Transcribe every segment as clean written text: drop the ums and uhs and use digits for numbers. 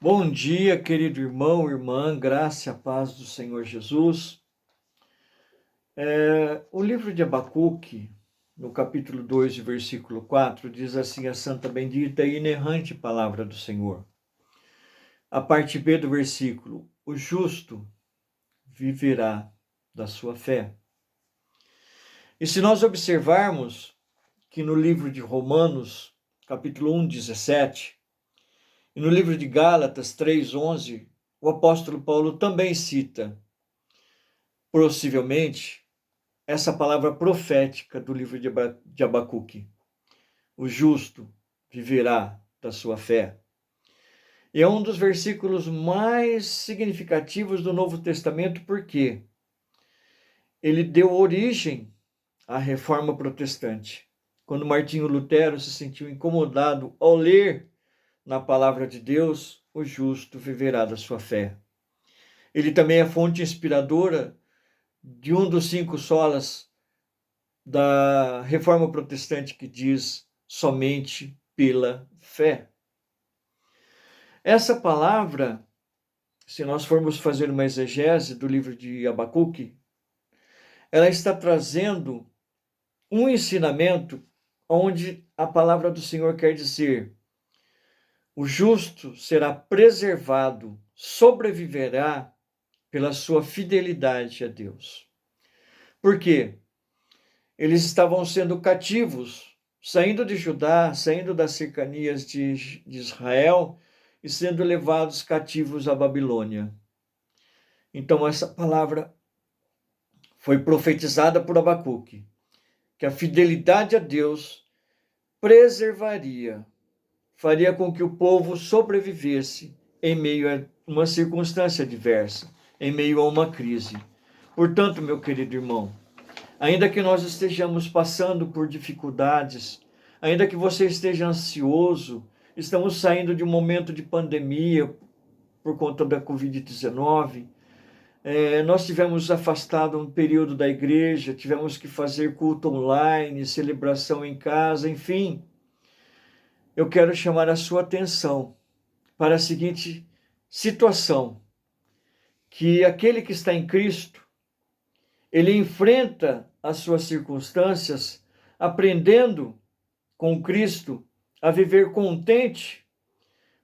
Bom dia, querido irmão, irmã, graça e a paz do Senhor Jesus. O livro de Abacuque, no capítulo 2, versículo 4, diz assim a santa bendita e inerrante palavra do Senhor. A parte B do versículo: o justo viverá da sua fé. E se nós observarmos que no livro de Romanos, capítulo 1, 17, e no livro de Gálatas 3, 11, o apóstolo Paulo também cita, possivelmente, essa palavra profética do livro de Abacuque. O justo viverá da sua fé. E é um dos versículos mais significativos do Novo Testamento, porque ele deu origem à Reforma Protestante. Quando Martinho Lutero se sentiu incomodado ao ler na palavra de Deus, o justo viverá da sua fé. Ele também é fonte inspiradora de um dos 5 solas da Reforma Protestante, que diz somente pela fé. Essa palavra, se nós formos fazer uma exegese do livro de Abacuque, ela está trazendo um ensinamento onde a palavra do Senhor quer dizer: o justo será preservado, sobreviverá pela sua fidelidade a Deus. Por quê? Eles estavam sendo cativos, saindo de Judá, saindo das cercanias de Israel e sendo levados cativos à Babilônia. Então essa palavra foi profetizada por Abacuque, que a fidelidade a Deus preservaria, faria com que o povo sobrevivesse em meio a uma circunstância adversa, em meio a uma crise. Portanto, meu querido irmão, ainda que nós estejamos passando por dificuldades, ainda que você esteja ansioso, estamos saindo de um momento de pandemia por conta da Covid-19, nós tivemos afastado um período da igreja, tivemos que fazer culto online, celebração em casa, enfim. Eu quero chamar a sua atenção para a seguinte situação, que aquele que está em Cristo, ele enfrenta as suas circunstâncias aprendendo com Cristo a viver contente,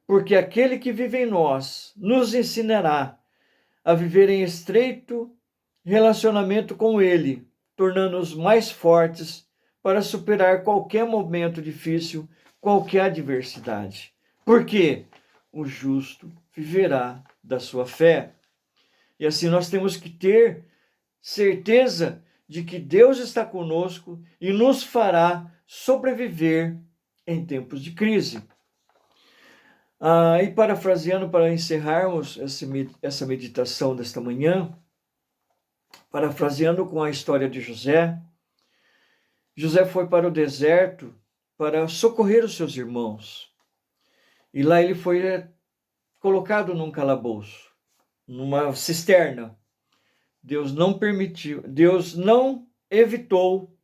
porque aquele que vive em nós nos ensinará a viver em estreito relacionamento com Ele, tornando-nos mais fortes para superar qualquer momento difícil, qualquer adversidade. Porque o justo viverá da sua fé. E assim nós temos que ter certeza de que Deus está conosco e nos fará sobreviver em tempos de crise. E parafraseando, para encerrarmos essa meditação desta manhã, parafraseando com a história de José, José foi para o deserto para socorrer os seus irmãos. E lá ele foi colocado num calabouço, numa cisterna. Deus não permitiu, Deus não evitou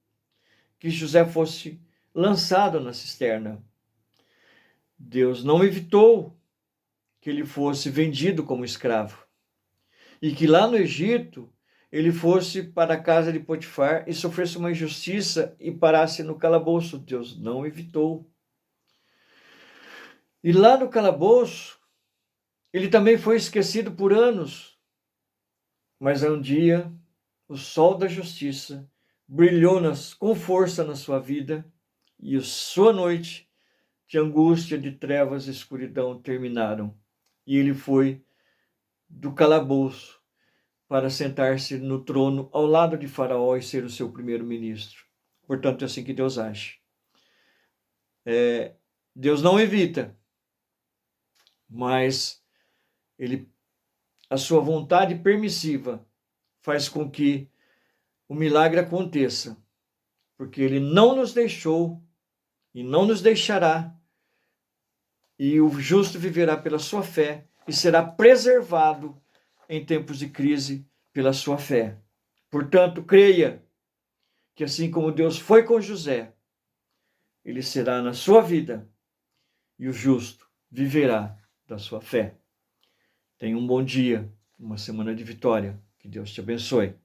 que José fosse lançado na cisterna. Deus não evitou que ele fosse vendido como escravo. E que lá no Egito ele fosse para a casa de Potifar e sofresse uma injustiça e parasse no calabouço. Deus não evitou. E lá no calabouço, ele também foi esquecido por anos. Mas um dia, o sol da justiça brilhou com força na sua vida e a sua noite de angústia, de trevas e escuridão terminaram. E ele foi do calabouço para sentar-se no trono ao lado de Faraó e ser o seu primeiro-ministro. Portanto, é assim que Deus age. Deus não evita, mas a sua vontade permissiva faz com que o milagre aconteça, porque ele não nos deixou e não nos deixará, e o justo viverá pela sua fé e será preservado em tempos de crise pela sua fé. Portanto, creia que assim como Deus foi com José, ele será na sua vida e o justo viverá da sua fé. Tenha um bom dia, uma semana de vitória. Que Deus te abençoe.